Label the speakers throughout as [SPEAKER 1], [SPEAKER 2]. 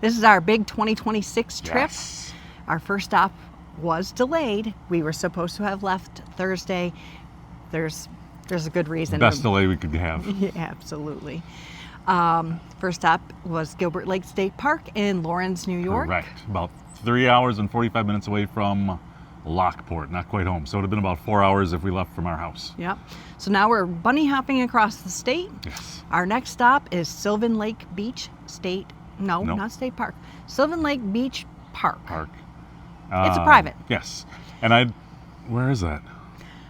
[SPEAKER 1] This is our big 2026 trip.
[SPEAKER 2] Yes.
[SPEAKER 1] Our first stop was delayed. We were supposed to have left Thursday. There's a good reason.
[SPEAKER 2] Best delay we could have.
[SPEAKER 1] Yeah, absolutely. First stop was Gilbert Lake State Park in Lawrence, New York.
[SPEAKER 2] Correct. About 3 hours and 45 minutes away from Lockport. Not quite home. So it would have been about 4 hours if we left from our house.
[SPEAKER 1] Yep. So now we're bunny hopping across the state.
[SPEAKER 2] Yes.
[SPEAKER 1] Our next stop is Sylvan Lake Beach State. No, not State Park. Sylvan Lake Beach Park. It's a private.
[SPEAKER 2] Yes. And where is that?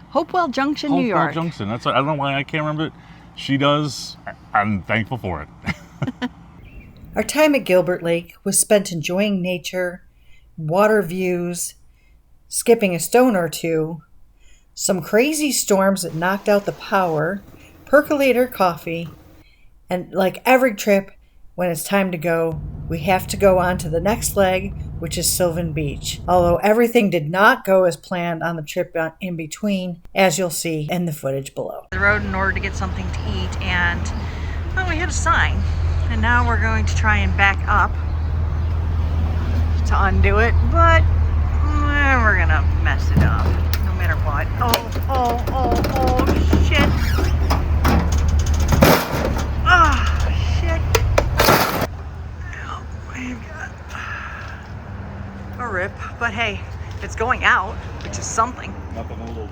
[SPEAKER 1] Hopewell Junction, New York.
[SPEAKER 2] Hopewell Junction. That's what, I don't know why I can't remember it. She does. I'm thankful for it.
[SPEAKER 3] Our time at Gilbert Lake was spent enjoying nature, water views, skipping a stone or two, some crazy storms that knocked out the power, percolator coffee, and like every trip, when it's time to go, we have to go on to the next leg, which is Sylvan Beach. Although everything did not go as planned on the trip in between, as you'll see in the footage below.
[SPEAKER 1] The road in order to get something to eat, and well, we hit a sign. And now we're going to try and back up to undo it, but we're gonna mess it up no matter what. Oh, shit. Shit. Oh my God. A rip, but hey, it's going out, which is something.
[SPEAKER 2] Nothing a little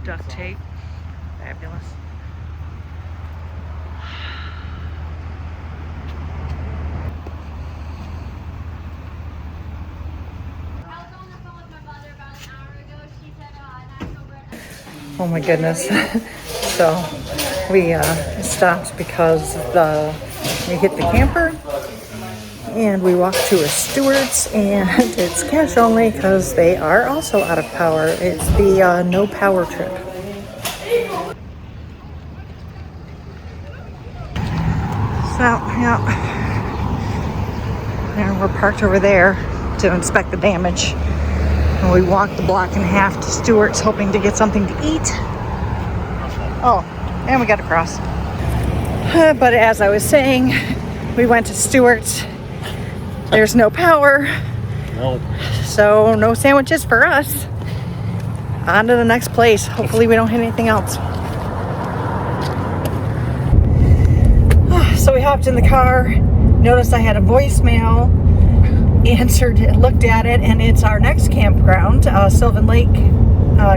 [SPEAKER 1] Duct tape. Fabulous.
[SPEAKER 3] Oh my goodness. So we stopped because we hit the camper and we walked to a Stewart's, and it's cash only because they are also out of power. It's the no power trip.
[SPEAKER 1] So, yeah. And we're parked over there to inspect the damage. And we walked the block and a half to Stewart's, hoping to get something to eat. Oh, and we got across. But as I was saying, we went to Stewart's. There's no power.
[SPEAKER 2] Nope.
[SPEAKER 1] So no sandwiches for us. On to the next place. Hopefully we don't hit anything else. So we hopped in the car. Noticed I had a voicemail. Answered it, looked at it, and it's our next campground, Sylvan Lake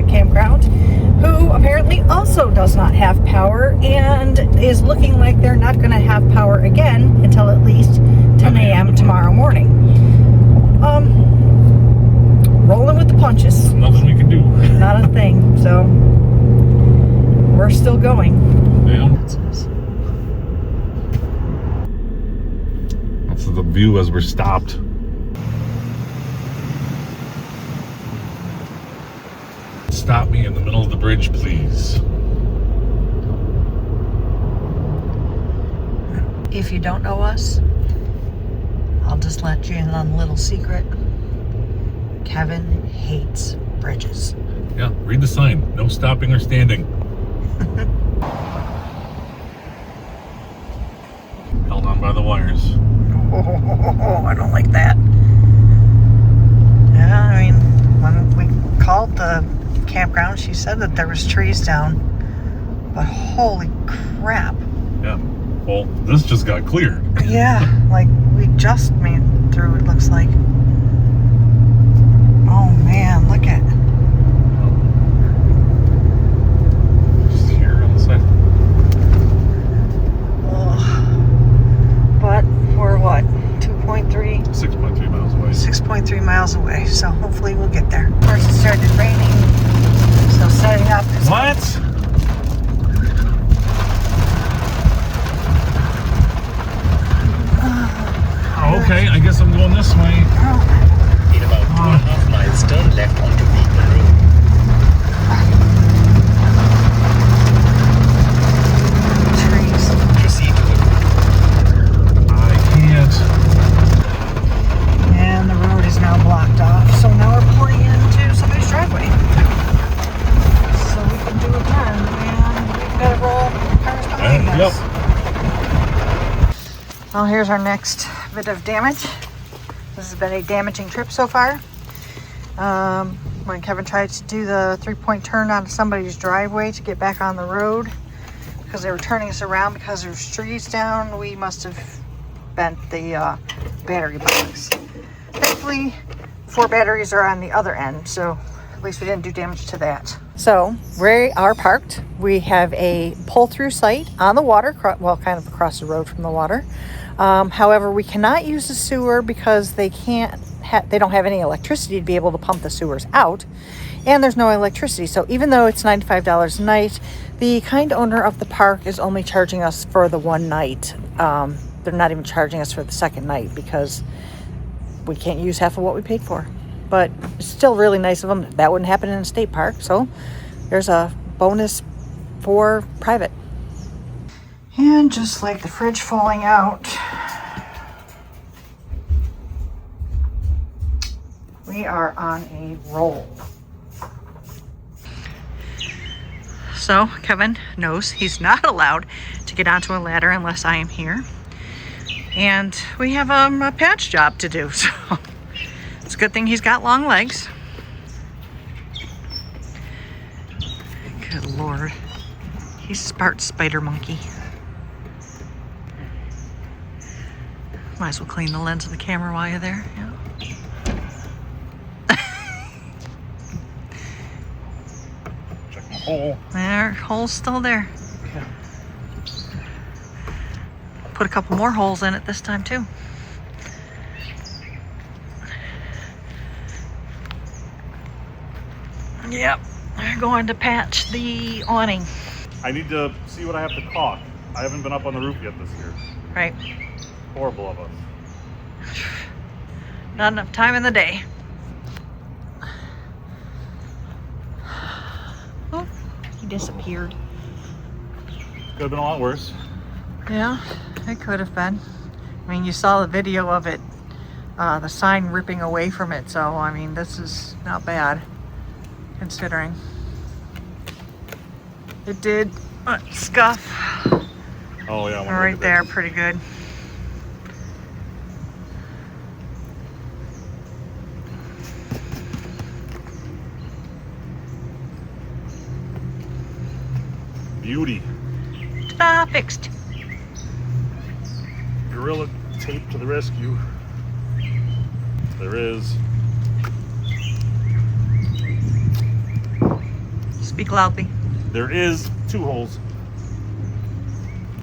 [SPEAKER 1] campground, who apparently also does not have power and is looking like they're not going to have power again until at least 10 a.m. tomorrow morning. Rolling with the punches.
[SPEAKER 2] Nothing we can do.
[SPEAKER 1] Not a thing. So we're still going.
[SPEAKER 2] Yeah. That's the view as we're stopped. Stop me in the middle of the bridge, please.
[SPEAKER 1] If you don't know us, I'll just let you in on a little secret. Kevin hates bridges.
[SPEAKER 2] Yeah, read the sign. No stopping or standing. Held on by the wires.
[SPEAKER 1] Oh, I don't like that. Yeah, I mean, when we called the campground, she said that there was trees down, but holy crap.
[SPEAKER 2] Yeah, well, this just got cleared.
[SPEAKER 1] Yeah, like we just made through, it looks like. Oh man, look at
[SPEAKER 2] Just here on the side.
[SPEAKER 1] oh. But we're what,
[SPEAKER 2] 6.3 miles away.
[SPEAKER 1] 6.3 miles away, so hopefully we'll get there. Of course, it started raining, so setting up is...
[SPEAKER 2] What? Okay, I guess I'm going this way.
[SPEAKER 4] In about 2.5 miles, turn left onto Beacon Road.
[SPEAKER 1] Trees.
[SPEAKER 4] Proceed to the
[SPEAKER 2] I can't.
[SPEAKER 1] And the road is now blocked off, so now we're pulling into somebody's driveway. So we can do a turn, and we've got to roll cars behind us.
[SPEAKER 2] Yep.
[SPEAKER 1] Well, here's here's our next bit of damage. This has been a damaging trip so far. When Kevin tried to do the 3-point turn onto somebody's driveway to get back on the road because they were turning us around because there's trees down, we must have bent the battery box. Thankfully, 4 batteries are on the other end, so at least we didn't do damage to that. So we are parked. We have a pull-through site on the water, well, kind of across the road from the water. However, we cannot use the sewer because they don't have any electricity to be able to pump the sewers out, and there's no electricity. So even though it's $95 a night, the kind owner of the park is only charging us for the one night. They're not even charging us for the second night because we can't use half of what we paid for. But it's still really nice of them. That wouldn't happen in a state park, so there's a bonus for private. And just like the fridge falling out, we are on a roll. So Kevin knows he's not allowed to get onto a ladder unless I am here. And we have a patch job to do, so it's a good thing he's got long legs. Good Lord. He's a part spider monkey. Might as well clean the lens of the camera while you're there. Yeah.
[SPEAKER 2] Check my hole.
[SPEAKER 1] There, hole's still there. Put a couple more holes in it this time too. Yep, we're going to patch the awning.
[SPEAKER 2] I need to see what I have to caulk. I haven't been up on the roof yet this year.
[SPEAKER 1] Right.
[SPEAKER 2] Horrible of us.
[SPEAKER 1] Not enough time in the day. Oh, he disappeared.
[SPEAKER 2] Could have been a lot worse.
[SPEAKER 1] Yeah, it could have been. I mean, you saw the video of it, the sign ripping away from it, so I mean, this is not bad, considering. It did scuff.
[SPEAKER 2] Oh yeah.
[SPEAKER 1] Right there, pretty good.
[SPEAKER 2] Beauty.
[SPEAKER 1] Ta-da, fixed.
[SPEAKER 2] Gorilla tape to the rescue. There is.
[SPEAKER 1] Speak loudly.
[SPEAKER 2] There is 2 holes.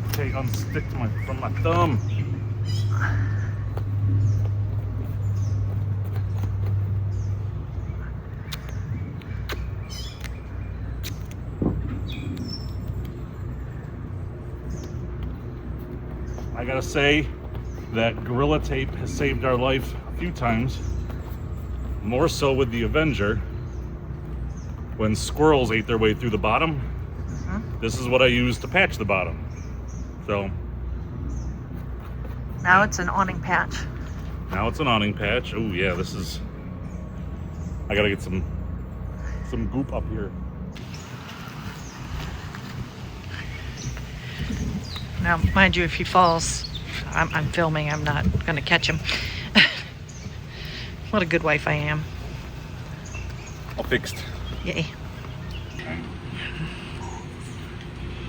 [SPEAKER 2] Okay, unstick from my thumb. I gotta say that Gorilla Tape has saved our life a few times. More so with the Avenger. When squirrels ate their way through the bottom, this is what I used to patch the bottom. So
[SPEAKER 1] now it's an awning patch.
[SPEAKER 2] now it's an awning patch. Oh yeah, this is. I gotta get some goop up here.
[SPEAKER 1] Now, mind you, if he falls, I'm filming. I'm not going to catch him. What a good wife I am.
[SPEAKER 2] All fixed.
[SPEAKER 1] Yay.
[SPEAKER 2] Okay.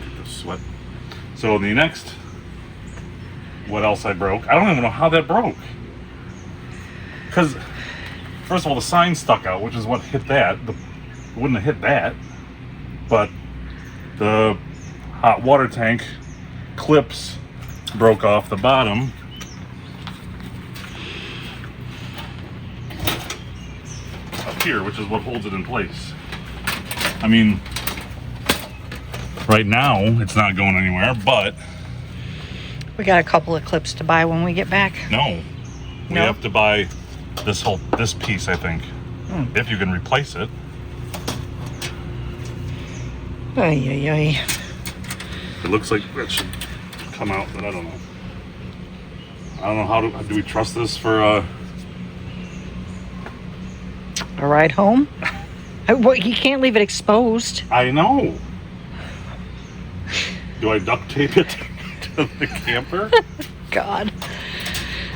[SPEAKER 2] Get the sweat. So the next, what else I broke? I don't even know how that broke. Because, first of all, the sign stuck out, which is what hit that. It wouldn't have hit that. But the hot water tank clips broke off the bottom. Up here, which is what holds it in place. I mean, right now it's not going anywhere, but
[SPEAKER 1] We got a couple of clips to buy when we get back.
[SPEAKER 2] no, we
[SPEAKER 1] No?
[SPEAKER 2] have to buy this piece, I think, if you can replace it.
[SPEAKER 1] Ay, ay, ay.
[SPEAKER 2] It looks like that should come out, but I don't know. I don't know how do we trust this for
[SPEAKER 1] A ride home? You can't leave it exposed.
[SPEAKER 2] I know. Do I duct tape it to the camper?
[SPEAKER 1] God.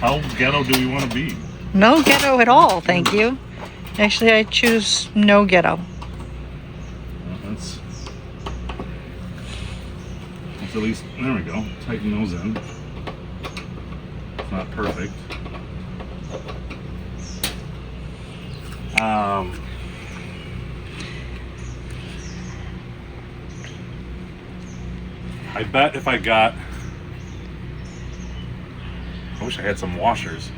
[SPEAKER 2] How ghetto do we want to be?
[SPEAKER 1] No ghetto at all, thank you. Actually, I choose no ghetto.
[SPEAKER 2] Let's at least, there we go, tighten those in. It's not perfect. I bet if I wish I had some washers.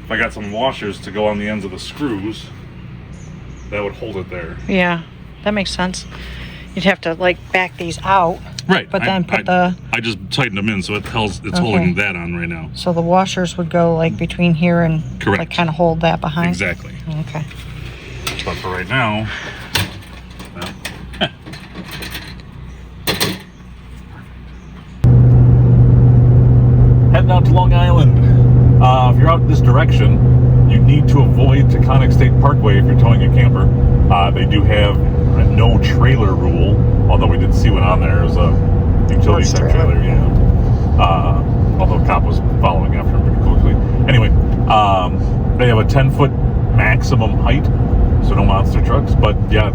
[SPEAKER 2] If I got some washers to go on the ends of the screws, that would hold it there.
[SPEAKER 1] Yeah, that makes sense. You'd have to like back these out.
[SPEAKER 2] Right.
[SPEAKER 1] But then put
[SPEAKER 2] I just tightened them in, so it's holding that on right now.
[SPEAKER 1] So the washers would go like between here and
[SPEAKER 2] Correct.
[SPEAKER 1] like kind of hold that behind.
[SPEAKER 2] Exactly.
[SPEAKER 1] Okay.
[SPEAKER 2] But for right now, well, heading out to Long Island. If you're out this direction, you need to avoid Taconic State Parkway if you're towing a camper. They do have a no trailer rule, although we did see one on there. It was a utility type trailer, yeah. Although a cop was following after him pretty quickly. Anyway, they have a 10-foot maximum height, so no monster trucks. But yeah,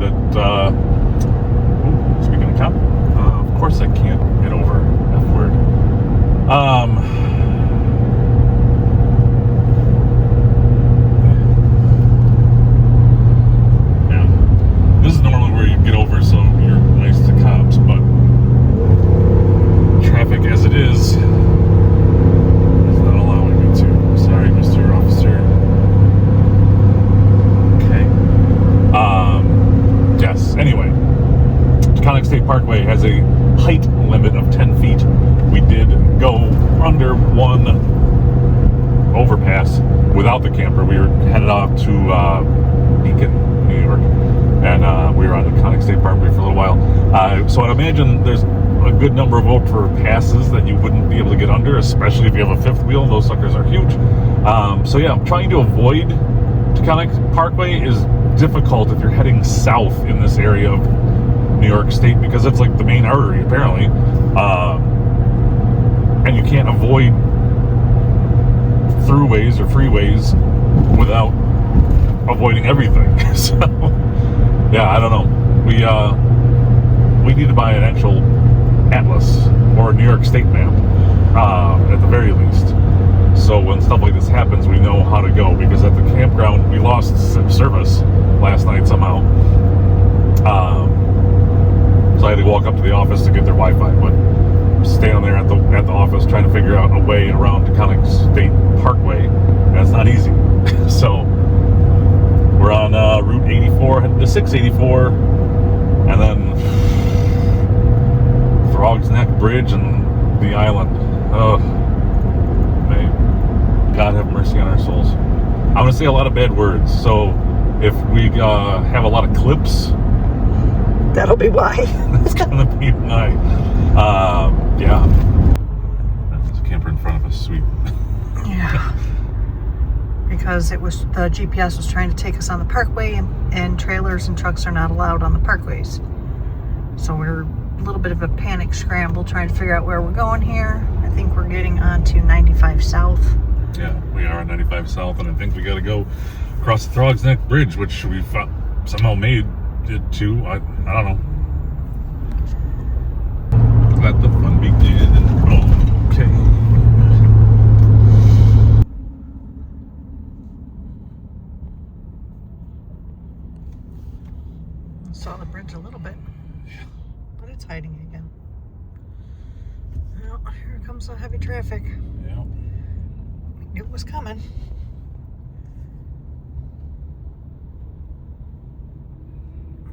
[SPEAKER 2] speaking of cop, of course I can't get over F word. This is normally where you get over, so you're nice to cops, but traffic as it is not allowing me to. Sorry, Mr. Officer. Okay. Yes, anyway. Taconic State Parkway has a height limit of 10 feet. We did go under one overpass without the camper. We were headed off to Beacon, New York. And we were on the Taconic State Parkway for a little while. So I'd imagine there's a good number of overpasses that you wouldn't be able to get under, especially if you have a fifth wheel. Those suckers are huge. So yeah, trying to avoid Taconic Parkway is difficult if you're heading south in this area of New York State, because it's like the main artery apparently. And you can't avoid throughways or freeways without avoiding everything. So yeah, I don't know. We need to buy an actual atlas or a New York State map, at the very least. So when stuff like this happens, we know how to go. Because at the campground, we lost service last night somehow. So I had to walk up to the office to get their Wi-Fi. But standing there at the office trying to figure out a way around Taconic State Parkway, that's not easy. So we're on Route 84, heading to 684, and then Throg's Neck Bridge and the island. Oh, may God have mercy on our souls. I'm going to say a lot of bad words, so if we have a lot of clips,
[SPEAKER 1] That'll be why.
[SPEAKER 2] that's going to be why. Yeah. There's a camper in front of us, sweet.
[SPEAKER 1] Yeah. Because it was the GPS was trying to take us on the parkway, and trailers and trucks are not allowed on the parkways. So we're a little bit of a panic scramble trying to figure out where we're going here. I think we're getting onto 95 South.
[SPEAKER 2] Yeah, we are on 95 South, and I think we got to go across the Throg's Neck Bridge, which we somehow made it to. I don't know. Let the fun begin. Okay.
[SPEAKER 1] Saw the bridge a little bit, but it's hiding again. Well, here comes the heavy traffic.
[SPEAKER 2] Yeah.
[SPEAKER 1] We knew it was coming.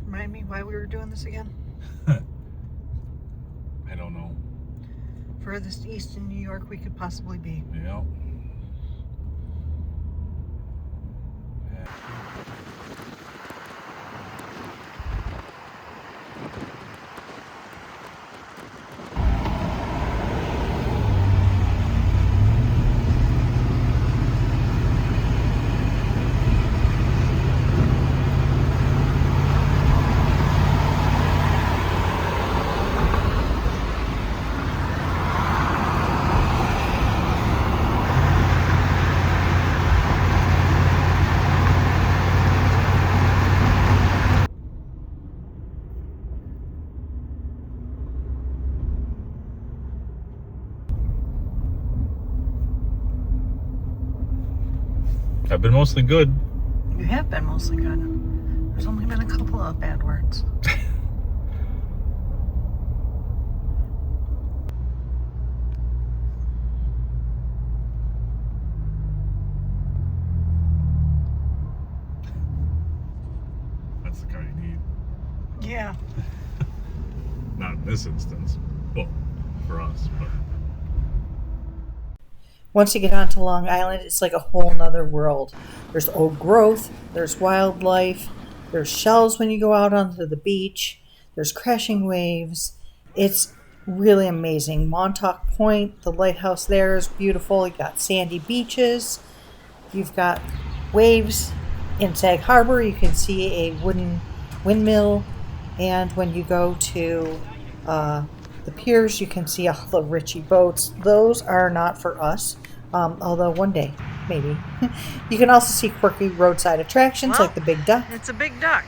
[SPEAKER 1] Remind me why we were doing this again?
[SPEAKER 2] I don't know.
[SPEAKER 1] Furthest east in New York we could possibly be.
[SPEAKER 2] Yeah. I've been mostly good.
[SPEAKER 1] You have been mostly good. There's only been a couple of bad words.
[SPEAKER 2] That's the car you need.
[SPEAKER 1] Yeah.
[SPEAKER 2] Not in this instance. Well, for us, but.
[SPEAKER 3] Once you get onto Long Island, it's like a whole nother world. There's old growth, there's wildlife, there's shells when you go out onto the beach, there's crashing waves. It's really amazing. Montauk Point, the lighthouse there is beautiful. You got sandy beaches, you've got waves. In Sag Harbor, you can see a wooden windmill, and when you go to the piers, you can see all the Ritchie boats. Those are not for us, although one day, maybe. You can also see quirky roadside attractions like the Big Duck.
[SPEAKER 1] It's a big duck.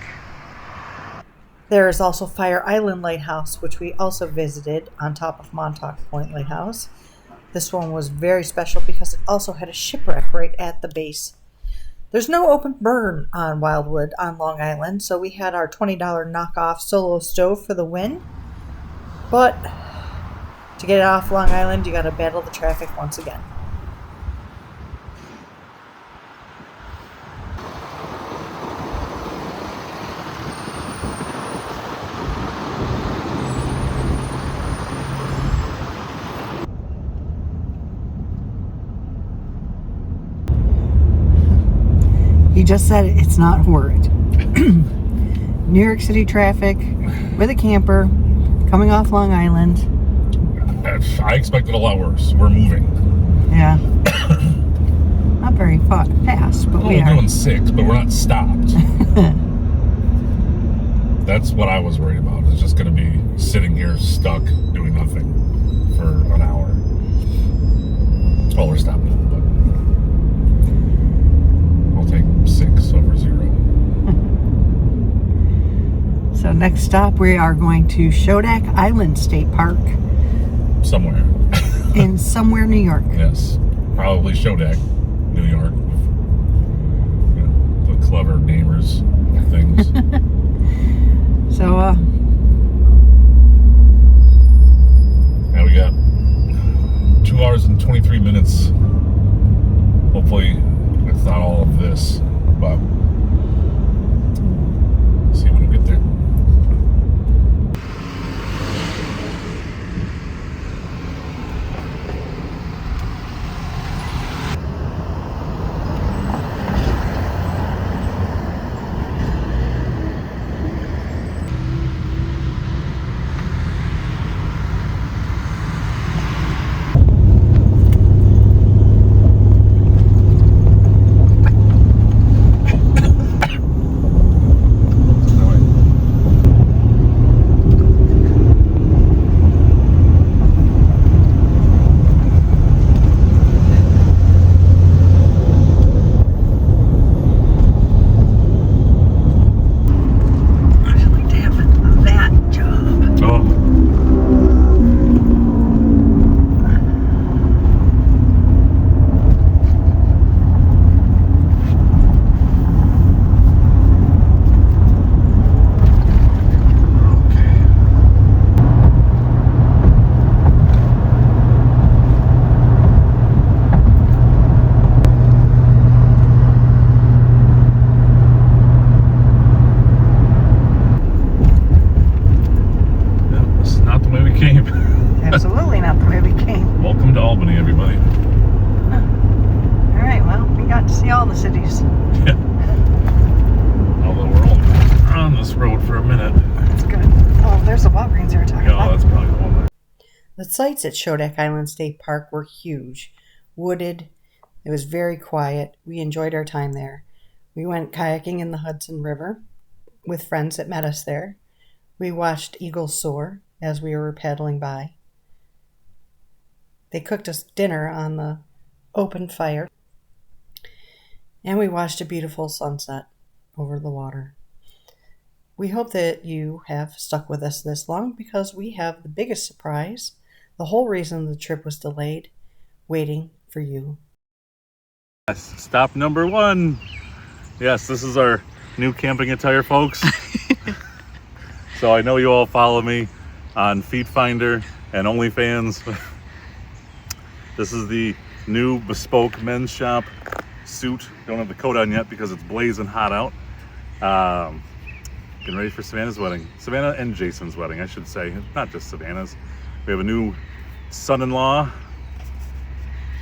[SPEAKER 3] There is also Fire Island Lighthouse, which we also visited on top of Montauk Point Lighthouse. This one was very special because it also had a shipwreck right at the base. There's no open burn on Wildwood on Long Island, so we had our $20 knockoff solo stove for the win. But to get it off Long Island, you got to battle the traffic once again.
[SPEAKER 1] He just said it's not horrid. New York City traffic with a camper coming off Long Island.
[SPEAKER 2] I expected a lot worse. We're moving.
[SPEAKER 1] Yeah. Not very fast, but we
[SPEAKER 2] We're
[SPEAKER 1] are.
[SPEAKER 2] doing 6, but we're not stopped. That's what I was worried about. It's just going to be sitting here stuck doing nothing for an hour. Well, we're stopping, but I'll take 6 over 0.
[SPEAKER 1] So next stop, we are going to Schodack Island State Park
[SPEAKER 2] Somewhere.
[SPEAKER 1] in somewhere New York.
[SPEAKER 2] Yes. Probably Schodack, New York. You know, the clever namers things.
[SPEAKER 1] So,
[SPEAKER 2] Now we got 2 hours and 23 minutes. Hopefully, it's not all of this, but see when we get there.
[SPEAKER 1] I'd like to have that job.
[SPEAKER 2] Oh, yeah, this is not the way we came.
[SPEAKER 1] Absolutely not the way we came.
[SPEAKER 2] Welcome to Albany, everybody.
[SPEAKER 1] All right, well, we got to see all the cities.
[SPEAKER 2] Yeah. Although we're only on this road for a minute.
[SPEAKER 1] That's good. Oh, there's the Walgreens they were talking
[SPEAKER 2] Yeah,
[SPEAKER 1] about.
[SPEAKER 2] that's probably the one.
[SPEAKER 3] The sights at Schodack Island State Park were huge, wooded. It was very quiet. We enjoyed our time there. We went kayaking in the Hudson River with friends that met us there. We watched eagles soar as we were paddling by. They cooked us dinner on the open fire, and we watched a beautiful sunset over the water. We hope that you have stuck with us this long because we have the biggest surprise, the whole reason the trip was delayed, waiting for you.
[SPEAKER 2] Stop number 1. Yes, this is our new camping attire, folks. So I know you all follow me on Feet Finder and OnlyFans. This is the new bespoke men's shop suit. Don't have the coat on yet because it's blazing hot out. Getting ready for Savannah's wedding. Savannah and Jason's wedding, I should say. Not just Savannah's. We have a new son-in-law.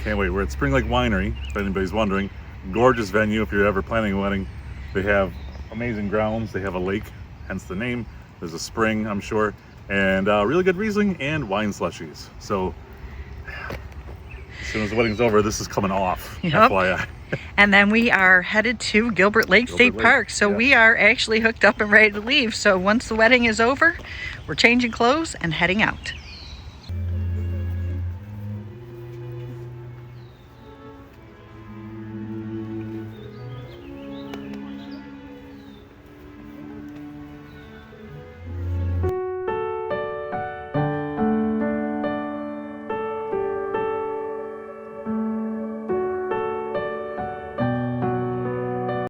[SPEAKER 2] Can't wait. We're at Spring Lake Winery, if anybody's wondering. Gorgeous venue if you're ever planning a wedding. They have amazing grounds. They have a lake, hence the name. There's a spring, I'm sure. And really good Riesling and wine slushies. So as soon as the wedding's over, this is coming off.
[SPEAKER 1] Yep.
[SPEAKER 2] FYI.
[SPEAKER 1] And then we are headed to Gilbert Lake State
[SPEAKER 2] Lake,
[SPEAKER 1] Park. So
[SPEAKER 2] yeah.
[SPEAKER 1] we are actually hooked up and ready to leave. So once the wedding is over, we're changing clothes and heading out.